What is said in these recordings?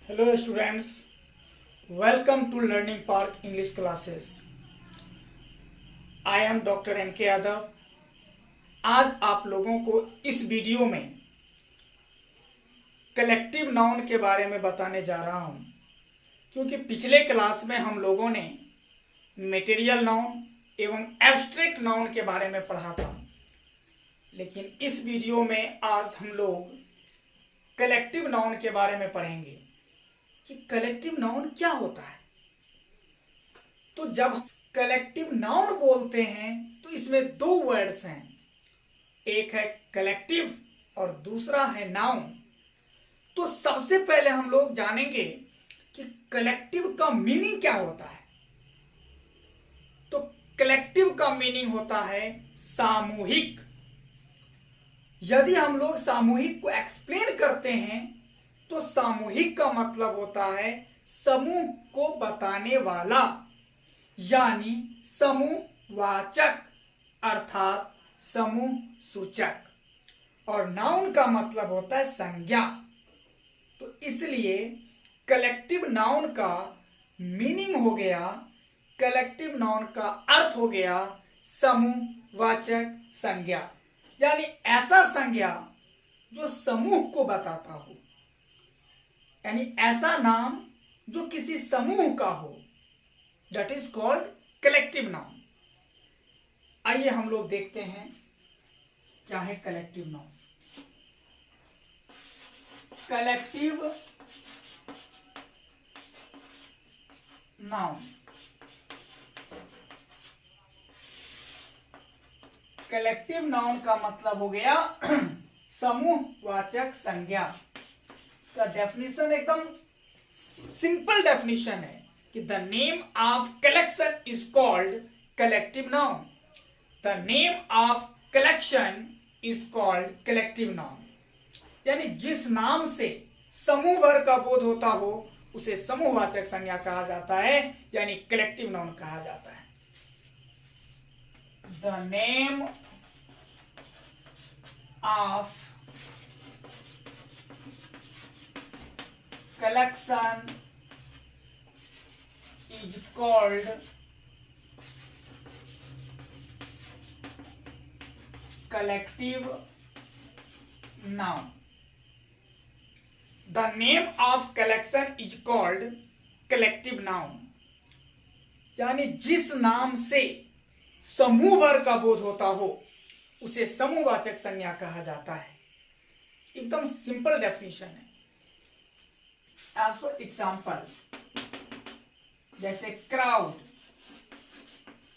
Hello students, welcome to Learning Park English classes. I am Dr. N.K. Yadav. आज आप लोगों को इस वीडियो में कलेक्टिव नाउन के बारे में बताने जा रहा हूं, क्योंकि पिछले क्लास में हम लोगों ने मटेरियल नाउन एवं एब्स्ट्रैक्ट नाउन के बारे में पढ़ा था, लेकिन इस वीडियो में आज हम लोग कलेक्टिव नाउन के बारे में पढ़ेंगे कि कलेक्टिव नाउन क्या होता है। तो जब कलेक्टिव नाउन बोलते हैं तो इसमें दो वर्ड्स हैं, एक है कलेक्टिव और दूसरा है नाउन। तो सबसे पहले हम लोग जानेंगे कि कलेक्टिव का मीनिंग क्या होता है। तो कलेक्टिव का मीनिंग होता है सामूहिक। यदि हम लोग सामूहिक को एक्सप्लेन करते हैं तो सामूहिक का मतलब होता है समूह को बताने वाला, यानी समूहवाचक अर्थात समूह सूचक। और नाउन का मतलब होता है संज्ञा। तो इसलिए कलेक्टिव नाउन का मीनिंग हो गया, कलेक्टिव नाउन का अर्थ हो गया समूहवाचक संज्ञा, यानी ऐसा संज्ञा जो समूह को बताता हो, यानी ऐसा नाम जो किसी समूह का हो, that is called collective noun. आइए हम लोग देखते हैं क्या है collective noun. Collective noun, collective noun का मतलब हो गया समूहवाचक संज्ञा। का डेफिनेशन एकदम सिंपल डेफिनेशन है कि the name of collection is called collective noun. The name of collection is called collective noun, यानी जिस नाम से समूह भर का बोध होता हो उसे समूहवाचक संज्ञा कहा जाता है, यानी कलेक्टिव नाउन कहा जाता है। The name of collection is called collective noun. The name of collection is called collective noun, यानी जिस नाम से समूह भर का बोध होता हो उसे समूहवाचक संज्ञा कहा जाता है। एकदम सिंपल डेफिनेशन है। As for example, जैसे क्राउड,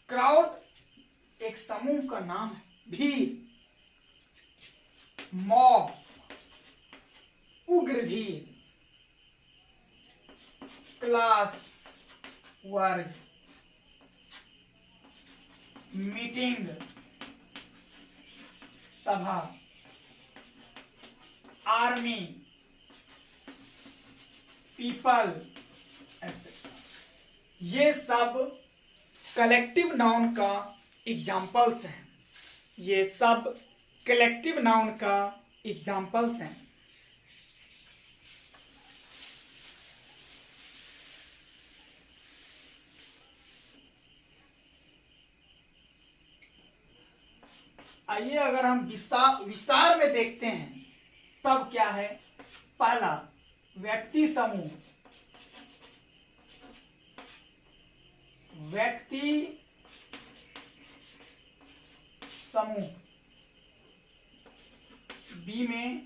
क्राउड एक समूह का नाम है, भीड़। मॉब, उग्र भीड़। क्लास, वर्ग। मीटिंग, सभा। आर्मी, पीपल, ये सब कलेक्टिव नाउन का एग्जाम्पल्स हैं। ये सब कलेक्टिव नाउन का एग्जाम्पल्स हैं। आइए अगर हम विस्तार में देखते हैं तब क्या है। पहला, व्यक्ति समूह। व्यक्ति समूह। बी में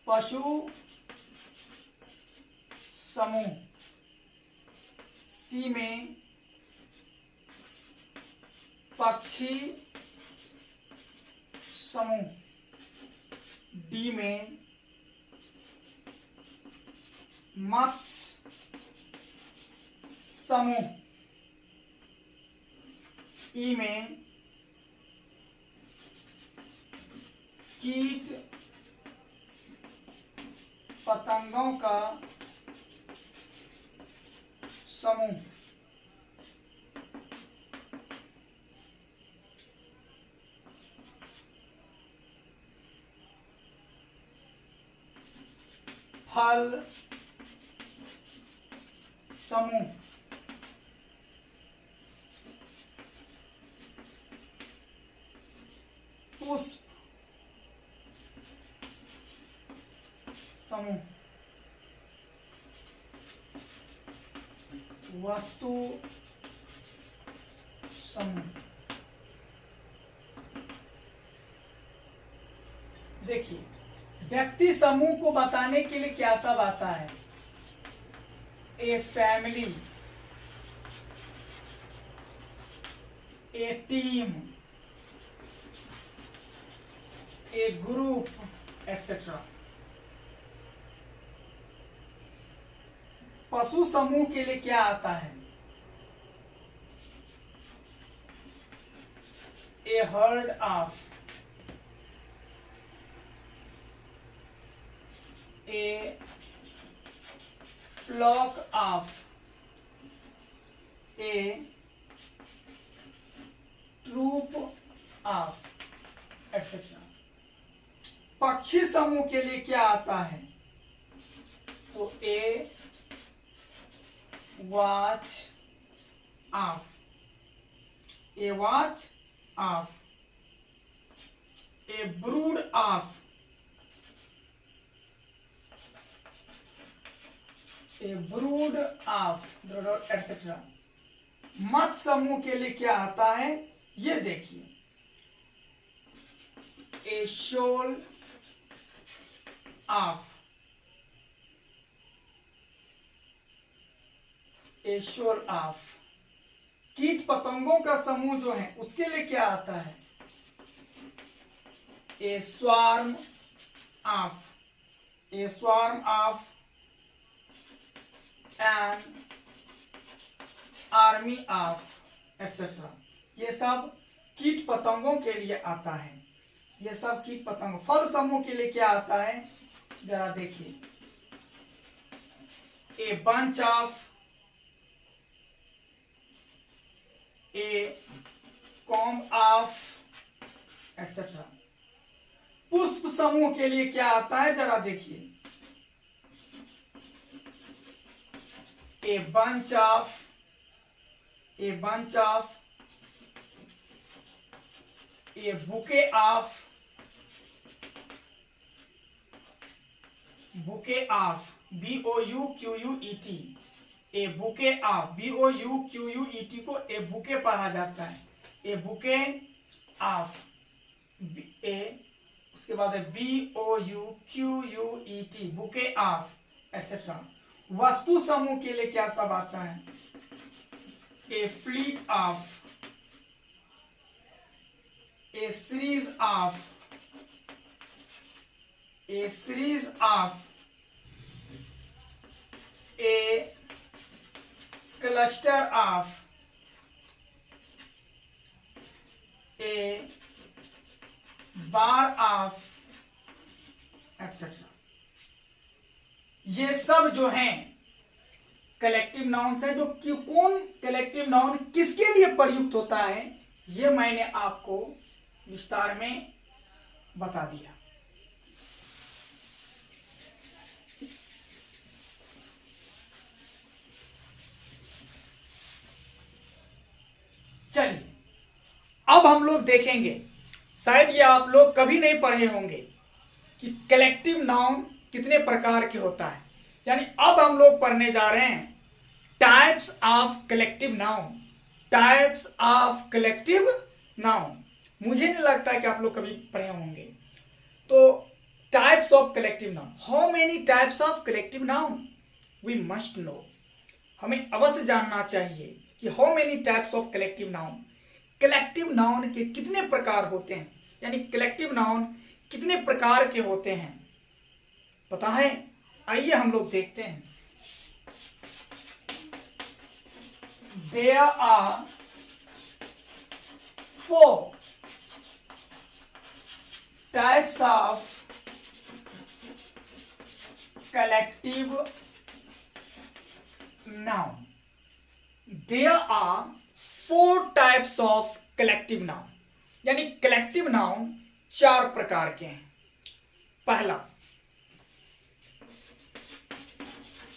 पशु समूह। सी में पक्षी समूह। डी में मत्स्य समूह। ई में कीट पतंगों का समूह। फल समूह, पुष्प समूह, वस्तु समूह। देखिए, व्यक्ति समूह को बताने के लिए क्या सब आता है? A family, a team, a group etcetera. पशु समूह के लिए क्या आता है? A herd of, a flock of, a troop of etcetera. पक्षी समूह के लिए क्या आता है? तो a watch of, a watch of, a brood of, a brood of etcetera. मत समूह के लिए क्या आता है? ये देखिए, ए शोल ऑफ, ए शोल ऑफ। कीट पतंगों का समूह जो है उसके लिए क्या आता है? A swarm of, a swarm of an army of etcetera. ये सब कीट पतंगों के लिए आता है। ये सब कीट पतंग। फल समूह के लिए क्या आता है? जरा देखिए, a bunch of, A com of etcetera. पुष्प समूह के लिए क्या आता है? जरा देखिए, a bunch of, a bunch of, A bouquet of, bouquet of, BOUQUET, A bouquet of, BOUQUET को ए बुके पढ़ा जाता है। ए बुके ऑफ, ए उसके बाद है BOUQUET, बुके ऑफ एक्सेट्रा। वस्तु समूह के लिए क्या सब आता है? A fleet of, a series of, a series of, a cluster of, a bar of etcetera. ये सब जो हैं कलेक्टिव नाउन्स है। जो कि कौन कलेक्टिव नाउन किसके लिए प्रयुक्त होता है, ये मैंने आपको विस्तार में बता दिया। चलिए, अब हम लोग देखेंगे, शायद ये आप लोग कभी नहीं पढ़े होंगे कि कलेक्टिव नाउन कितने प्रकार के होता है। यानी अब हम लोग पढ़ने जा रहे हैं types of collective noun. Types of collective noun, मुझे नहीं लगता है कि आप लोग कभी पढ़े होंगे। तो types of collective noun, how many types of collective noun we must know. हमें अवश्य जानना चाहिए कि how many types of collective noun. Collective noun के कितने प्रकार होते हैं, यानी कलेक्टिव नाउन कितने प्रकार के होते हैं, पता है? आइए हम लोग देखते हैं। There are 4 types of collective noun. There are 4 types of collective noun. यानी कलेक्टिव नाउन 4 प्रकार के हैं। पहला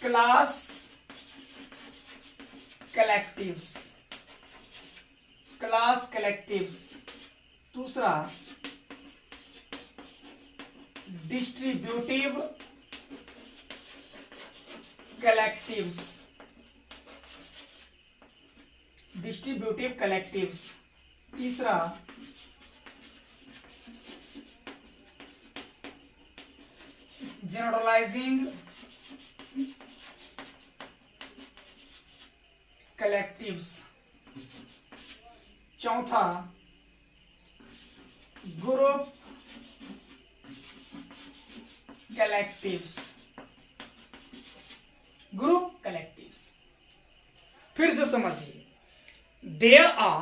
क्लास कलेक्टिव्स, क्लास कलेक्टिव्स। दूसरा डिस्ट्रीब्यूटिव कलेक्टिव्स, डिस्ट्रीब्यूटिव कलेक्टिव्स। तीसरा जनरलाइजिंग कलेक्टिव्स। चौथा ग्रुप कलेक्टिव्स, ग्रुप कलेक्टिव्स। फिर से समझिए, there are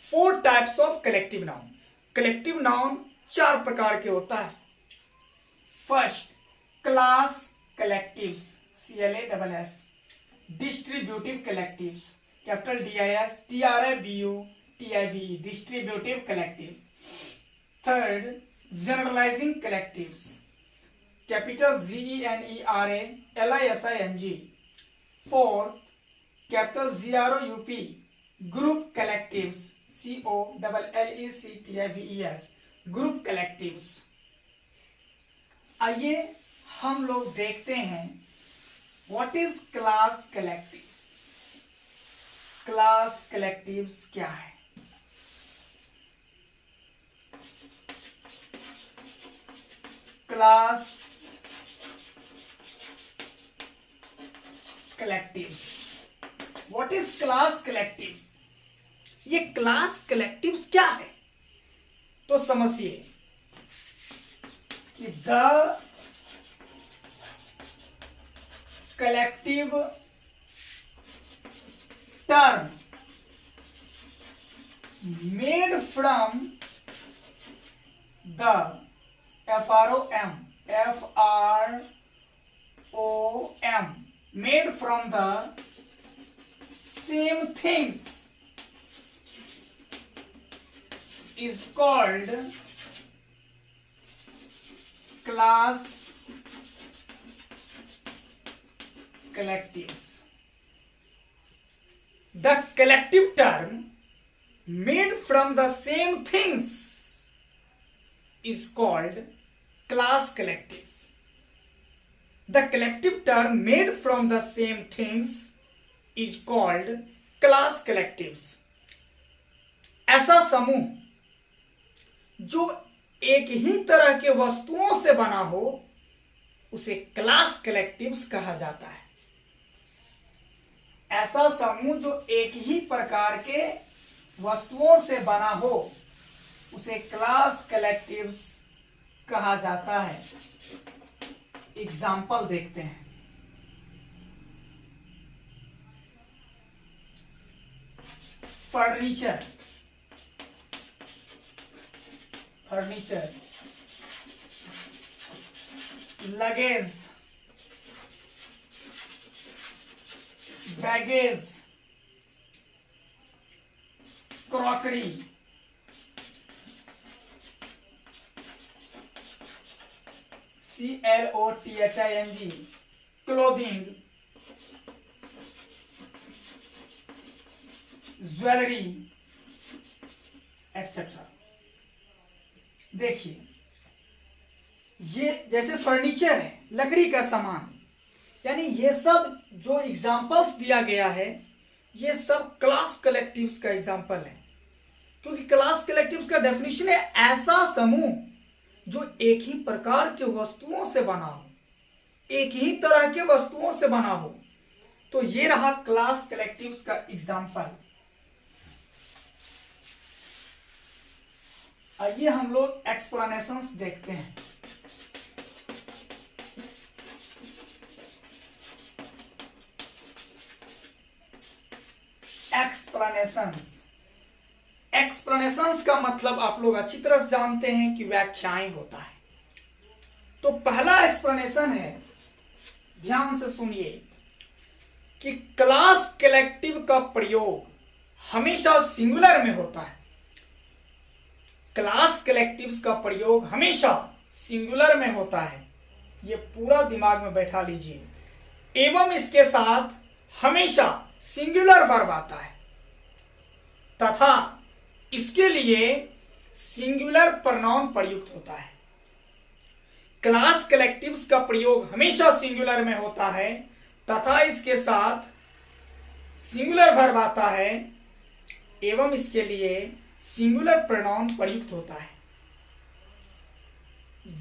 4 types of collective noun. Collective noun 4 प्रकार के होता है। First class collectives, CLASS। Distributive collectives, capital DIS TRIBUTIVE, distributive collective. Third generalising collectives, capital GENERALISING। Fourth capital GROUP, group collectives, COLLECTIVES, group collectives. आइए हम लोग देखते हैं what is class collectives. Class collectives क्या है? Class collectives, what is class collectives? ये class collectives क्या है? तो समझिए कि the collective term made from the FROM made from the same things is called class collectives. The collective term made from the same things is called class collectives. The collective term made from the same things is called class collectives. ऐसा समूह जो एक ही तरह के वस्तुओं से बना हो उसे क्लास कलेक्टिव्स कहा जाता है। ऐसा समूह जो एक ही प्रकार के वस्तुओं से बना हो उसे क्लास कलेक्टिव्स कहा जाता है। एग्जाम्पल देखते हैं। Furniture, furniture, luggage, baggage, crockery, CLOTHING, clothing, jewellery etcetera. देखिए ये जैसे फर्नीचर है, लकड़ी का सामान, यानी ये सब जो एग्जाम्पल्स दिया गया है ये सब क्लास कलेक्टिव्स का एग्जाम्पल है। क्योंकि क्लास कलेक्टिव्स का डेफिनेशन है ऐसा समूह जो एक ही प्रकार के वस्तुओं से बना हो, एक ही तरह के वस्तुओं से बना हो। तो ये रहा क्लास कलेक्टिव्स का एग्जाम्पल। आइए हम लोग एक्सप्लेनेशंस देखते हैं। एक्सप्लेनेशंस, एक्सप्लेनेशंस का मतलब आप लोग अच्छी तरह से जानते हैं कि व्याख्याएं होता है। तो पहला एक्सप्लेनेशन है, ध्यान से सुनिए, कि क्लास कलेक्टिव का प्रयोग हमेशा सिंगुलर में होता है। क्लास कलेक्टिव्स का प्रयोग हमेशा सिंगुलर में होता है। ये पूरा दिमाग में बैठा लीजिए। एवं इसके साथ हमेशा सिंगुलर वर्ब आता है तथा इसके लिए सिंगुलर प्रोनाउन प्रयुक्त होता है। क्लास कलेक्टिव्स का प्रयोग हमेशा सिंगुलर में होता है तथा इसके साथ सिंगुलर वर्ब आता है एवं इसके लिए सिंगुलर प्रोनाउन प्रयुक्त होता है।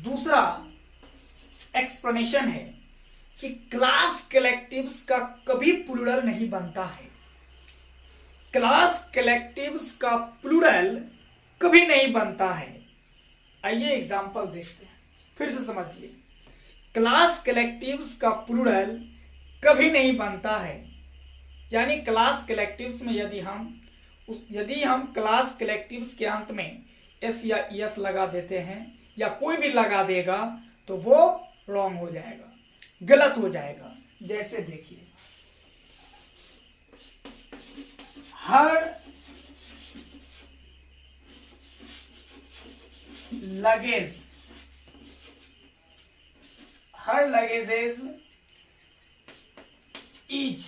दूसरा एक्सप्लेनेशन है कि क्लास कलेक्टिव्स का कभी प्लूरल नहीं बनता है। क्लास कलेक्टिव्स का प्लूरल कभी नहीं बनता है। आइए एग्जांपल देखते हैं, फिर से समझिए। क्लास कलेक्टिव्स का प्लूरल कभी नहीं बनता है, यानी क्लास कलेक्टिव्स में यदि हम क्लास कलेक्टिव्स के अंत में एस या एस लगा देते हैं या कोई भी लगा देगा तो वो रॉन्ग हो जाएगा, गलत हो जाएगा। जैसे देखिए, हर लगेजेस इज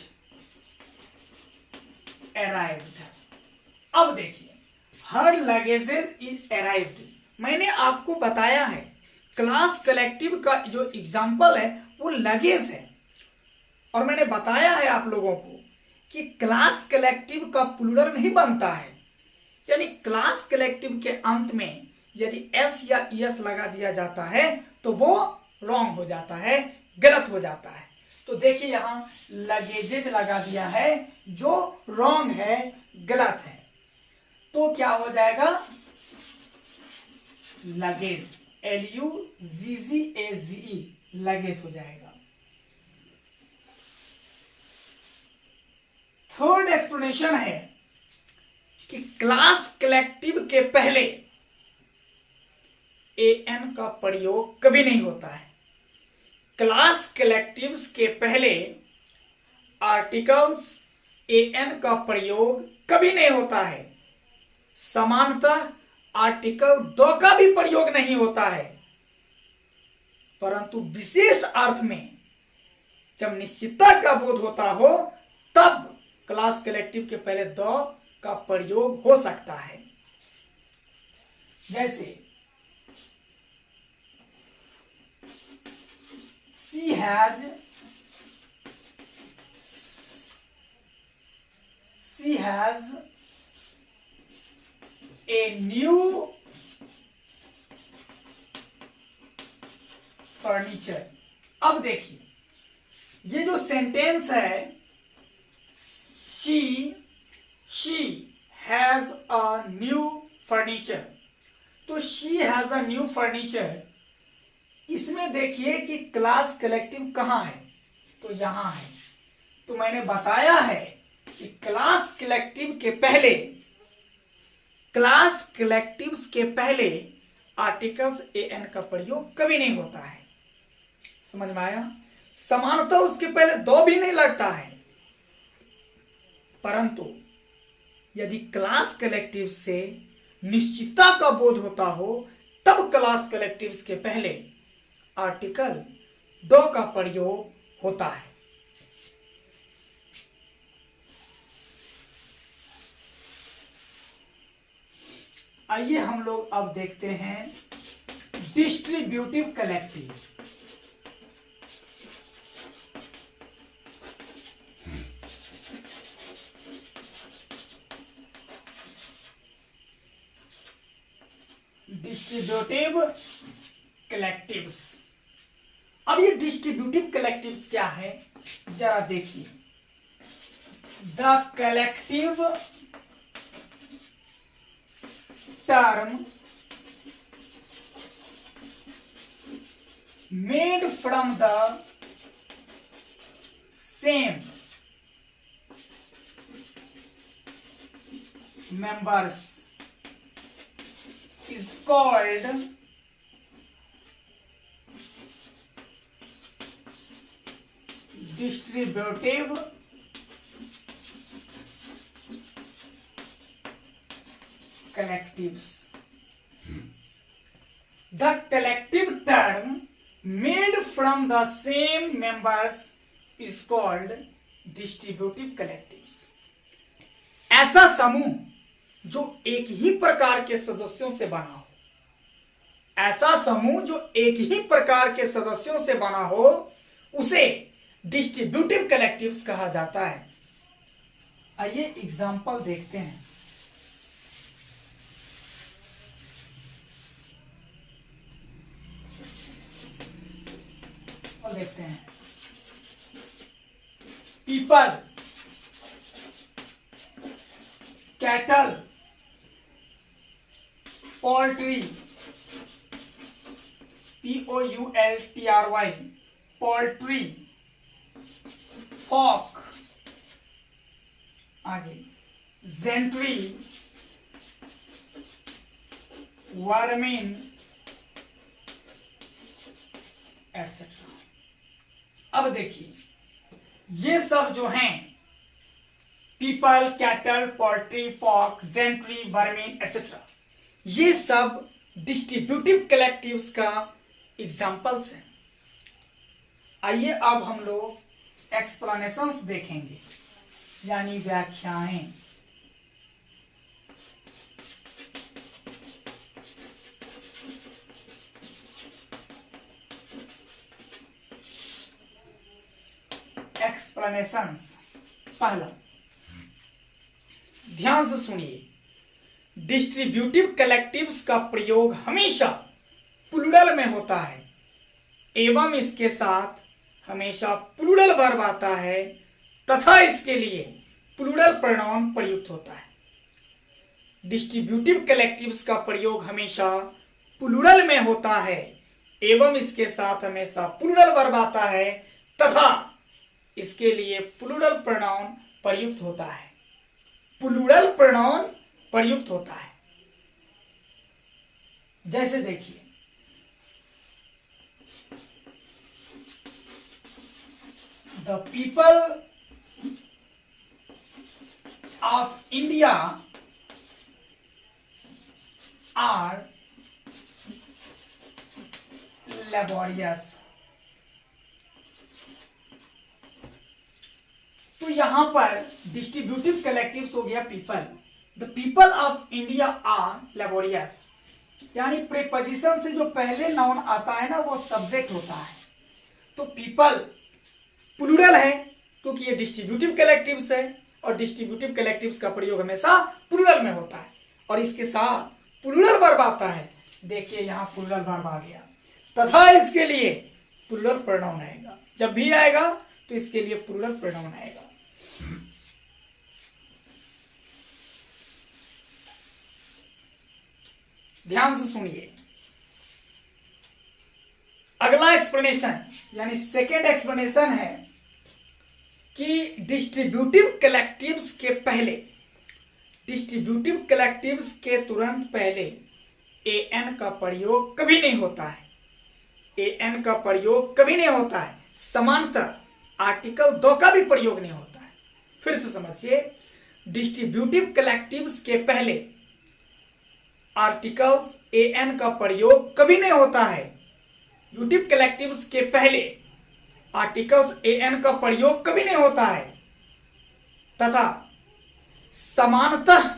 अराइव्ड। अब देखिए, हर लगेजेस इज अराइव्ड, मैंने आपको बताया है क्लास कलेक्टिव का जो एग्जाम्पल है वो लगेज है, और मैंने बताया है आप लोगों को कि क्लास कलेक्टिव का प्लूरल नहीं बनता है, यानी क्लास कलेक्टिव के अंत में यदि एस या एस लगा दिया जाता है तो वो रॉन्ग हो जाता है, गलत हो जाता है। तो देखिए यहां लगेजेज लगा दिया है जो रॉन्ग है, गलत है, तो क्या हो जाएगा? लगेज, LUGGAGE, लगेज हो जाएगा। थर्ड एक्सप्लेनेशन है कि क्लास कलेक्टिव के पहले एन का प्रयोग कभी नहीं होता है। क्लास कलेक्टिव्स के पहले आर्टिकल्स एन का प्रयोग कभी नहीं होता है। सामान्यतः आर्टिकल 2 का भी प्रयोग नहीं होता है, परंतु विशेष अर्थ में जब निश्चितता का बोध होता हो तब क्लास कलेक्टिव के पहले 2 का प्रयोग हो सकता है। जैसे she has a new furniture। अब देखिए, ये जो सेंटेंस है she has a new furniture, तो she has a new furniture, इसमें देखिए कि क्लास कलेक्टिव कहां है, तो यहां है। तो मैंने बताया है कि क्लास कलेक्टिव्स के पहले आर्टिकल्स एन का प्रयोग कभी नहीं होता है। समझ में आया? समानतः उसके पहले 2 भी नहीं लगता है, परंतु यदि क्लास कलेक्टिव से निश्चितता का बोध होता हो तब क्लास कलेक्टिव्स के पहले आर्टिकल 2 का प्रयोग होता है। आइए हम लोग अब देखते हैं डिस्ट्रीब्यूटिव कलेक्टिव। Distributive collectives. अब ये डिस्ट्रीब्यूटिव कलेक्टिव्स क्या है, जरा देखिए। The collective term made from the same members is called distributive collectives. The collective term made from the same members is called distributive collectives. ऐसा समूह जो एक ही प्रकार के सदस्यों से बना हो, ऐसा समूह जो एक ही प्रकार के सदस्यों से बना हो, उसे डिस्ट्रीब्यूटिव कलेक्टिव्स कहा जाता है। आइए एग्जांपल देखते हैं। और देखते हैं people, cattle, poultry, POULTRY, poultry, hawk, आगे जेंट्री, वर्मिन, एटसेट्रा। अब देखिए ये सब जो हैं people, cattle, poultry, folk, gentry, vermin etcetera, ये सब डिस्ट्रीब्यूटिव कलेक्टिव्स का एग्जाम्पल्स हैं। आइए अब हम लोग एक्सप्लेनेशंस देखेंगे, यानी व्याख्याएं। एक्सप्लेनेशंस। पहला, ध्यान से सुनिए, डिस्ट्रीब्यूटिव कलेक्टिव्स का प्रयोग हमेशा प्लूरल में होता है एवं इसके साथ हमेशा प्लूरल वर्ब आता है तथा इसके लिए प्लूरल प्रोनाउन प्रयुक्त होता है। डिस्ट्रीब्यूटिव कलेक्टिव्स का प्रयोग हमेशा प्लूरल में होता है एवं इसके साथ हमेशा प्लूरल वर्ब आता है तथा इसके लिए प्लूरल प्रोनाउन प्रयुक्त होता है। प्लूरल प्रोनाउन प्रयुक्त होता है। जैसे देखिए, the people of India are laborious. तो यहां पर डिस्ट्रीब्यूटिव कलेक्टिव्स हो गया people. The people of India are laborious, यानी प्रीपोजिशन से जो पहले नाउन आता है ना वो सब्जेक्ट होता है। तो पीपल प्लूरल है क्योंकि ये डिस्ट्रीब्यूटिव कलेक्टिव्स है और डिस्ट्रीब्यूटिव कलेक्टिव्स का प्रयोग हमेशा प्लूरल में होता है और इसके साथ प्लूरल वर्ब आता है। देखिए यहां प्लूरल वर्ब आ गया तथा इसके लिए प्लूरल प्रोनाउन आएगा। जब भी आएगा तो इसके लिए प्लूरल प्रोनाउन आएगा। ध्यान से सुनिए, अगला एक्सप्लेनेशन यानी सेकेंड एक्सप्लेनेशन है कि डिस्ट्रीब्यूटिव कलेक्टिव्स के पहले, डिस्ट्रीब्यूटिव कलेक्टिव्स के तुरंत पहले एन का प्रयोग कभी नहीं होता है। एन का प्रयोग कभी नहीं होता है। समांतर आर्टिकल दो का भी प्रयोग नहीं होता है। फिर से समझिए, डिस्ट्रीब्यूटिव कलेक्टिव्स के पहले आर्टिकल्स एन का प्रयोग कभी नहीं होता है। डिस्ट्रीब्यूटिव कलेक्टिव्स के पहले आर्टिकल्स एन का प्रयोग कभी नहीं होता है तथा समानतः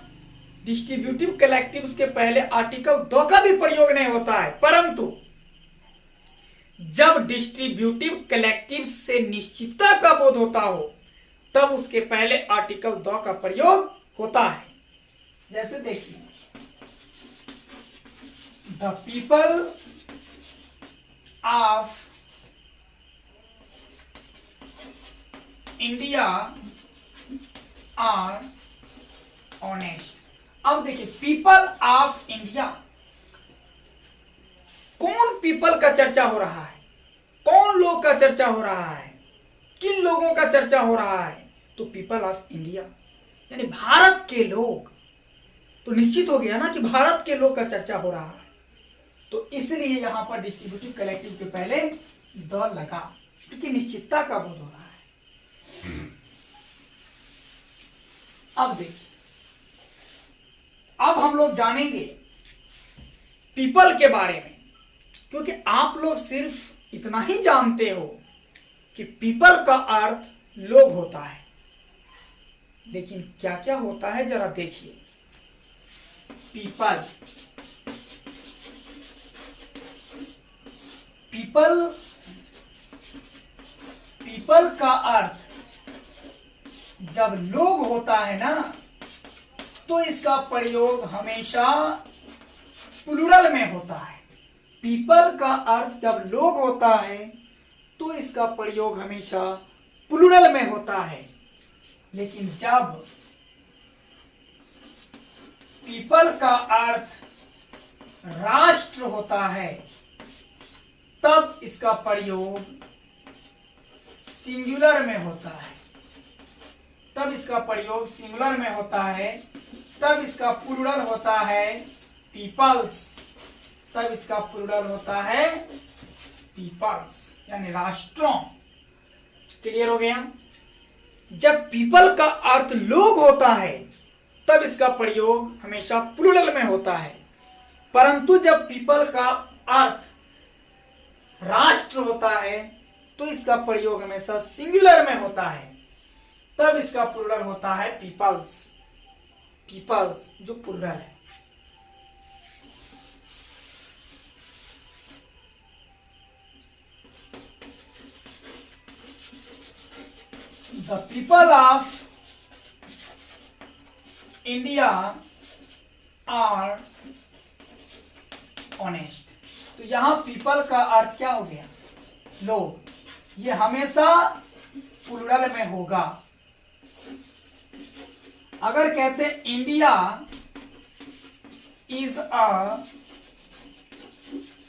डिस्ट्रीब्यूटिव कलेक्टिव्स के पहले आर्टिकल दो का भी प्रयोग नहीं होता है। परंतु जब डिस्ट्रीब्यूटिव कलेक्टिव्स से निश्चितता का बोध होता हो तब उसके पहले आर्टिकल दो का प्रयोग होता है। जैसे देखिए, the people of India are honest. अब देखिए, पीपल ऑफ इंडिया, कौन पीपल का चर्चा हो रहा है? कौन लोग का चर्चा हो रहा है? किन लोगों का चर्चा हो रहा है? तो पीपल ऑफ इंडिया यानी भारत के लोग। तो निश्चित हो गया ना कि भारत के लोग का चर्चा हो रहा है। तो इसलिए यहां पर डिस्ट्रीब्यूटिव कलेक्टिव के पहले द लगा क्योंकि निश्चितता का बोध हो रहा है। अब देखिए, अब हम लोग जानेंगे पीपल के बारे में, क्योंकि आप लोग सिर्फ इतना ही जानते हो कि पीपल का अर्थ लोग होता है, लेकिन क्या क्या होता है जरा देखिए। पीपल, पीपल, पीपल का अर्थ जब लोग होता है ना, तो इसका प्रयोग हमेशा प्लूरल में होता है। पीपल का अर्थ जब लोग होता है तो इसका प्रयोग हमेशा प्लूरल में होता है, लेकिन जब पीपल का अर्थ राष्ट्र होता है तब इसका प्रयोग सिंगुलर में होता है। तब इसका प्रयोग सिंगुलर में होता है, तब इसका प्लूरल होता है पीपल्स। तब इसका प्लूरल होता है पीपल्स, यानी राष्ट्रों। क्लियर हो गया? जब पीपल का अर्थ लोग होता है तब इसका प्रयोग हमेशा प्लूरल में होता है, परंतु जब पीपल का अर्थ राष्ट्र होता है तो इसका प्रयोग हमेशा सिंगुलर में होता है, तब इसका प्लूरल होता है पीपल्स। पीपल्स जो प्लूरल है। The people of India are honest। तो यहां पीपल का अर्थ क्या हो गया? लोग। ये हमेशा प्लूरल में होगा। अगर कहते हैं India is a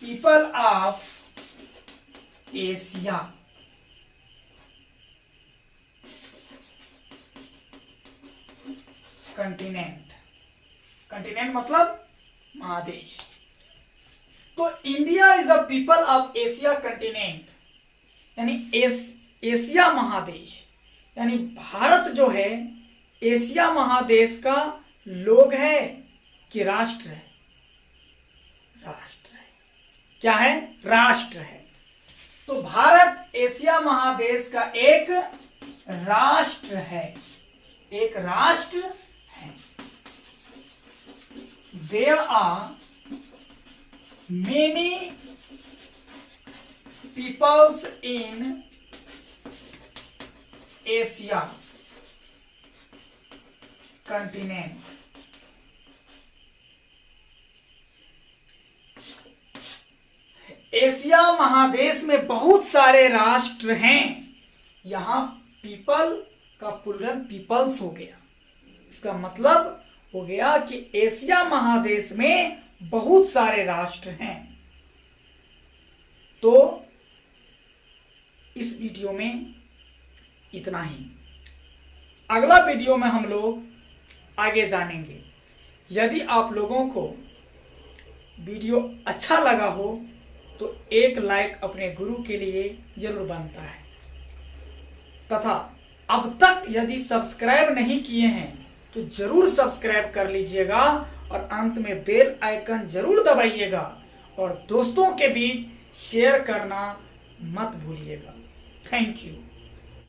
people of Asia, continent, continent मतलब महादेश। तो India is a people of Asia continent, यानी एशिया महादेश, यानी भारत जो है एशिया महादेश का लोग है कि राष्ट्र है? राष्ट्र है। क्या है? राष्ट्र है। तो भारत एशिया महादेश का एक राष्ट्र है, एक राष्ट्र है। There are many peoples in Asia continent। Asia महादेश में बहुत सारे राष्ट्र हैं। यहां पीपल का प्लूरल पीपल्स हो गया। इसका मतलब हो गया कि एशिया महादेश में बहुत सारे राष्ट्र हैं। तो इस वीडियो में इतना ही। अगला वीडियो में हम लोग आगे जानेंगे। यदि आप लोगों को वीडियो अच्छा लगा हो तो एक लाइक अपने गुरु के लिए जरूर बनता है, तथा अब तक यदि सब्सक्राइब नहीं किए हैं तो जरूर सब्सक्राइब कर लीजिएगा और अंत में बेल आइकन जरूर दबाइएगा और दोस्तों के बीच शेयर करना मत भूलिएगा। Thank you.